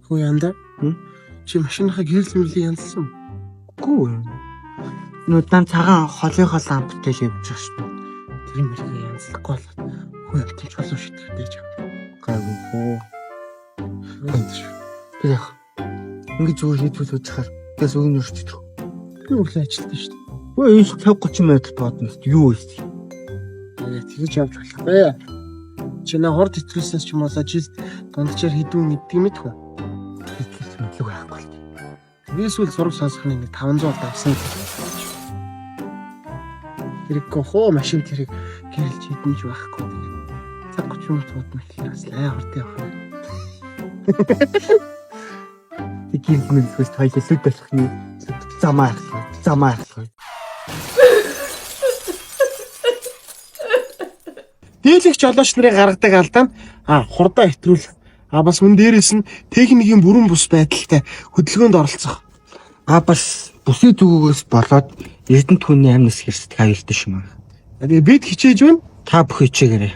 Хөө янда. Чи машиныхаа гэрэл зэмлэлийг янзлсан уу? Үгүй. Нүдэн цагаан холынхоо ламптай л явж байгаа шүү дээ. Тэр мэрийг янзлахгүй бол хөө өвтөж болов шийдэх дэж байгаа. Гайгүй хөө. Ганц. Би яг ингэ зүгээр хийдвэл үзэхээр тэгээс өгнө өрчдөг. Би өглөө ажилтсан шүү дээ. Өө энэ 50-30 метр боодно шүү дээ. Юу вэ? Тэгэж явж болохгүй. Чи нэ хорд хэтрүүлсэнс ч юм уу жил дунджаар хідүүн мэддэг мэдхүү. Тэгэхээр мэдлэг байхгүй л. Тэрээсүүл зураг сонсохны нэг 500 давсан. Тэрийг хоо машин тэрийг гэрэлж хідэн ч байхгүй. Цаг 30 минут бодно гэхээр бас хорд явах. Тэг гэрэл мэлгээс хоёул сүд болохны замаа ахлаа. Дийлэгч жолооч нарын гаргадаг алдаа нь хурдаа хэтрүүлэх. Бас мөн дээрээс нь техникийн бүрэн бус байдалтай хөдөлгөөнд оролцох. Бас бүсийн зүгээс болоод Эрдэнэт хүний амнаас хэрсдэг аюултай юм аа. Тэгээ бид хичээж байна. Та бүх хичээгээрэй.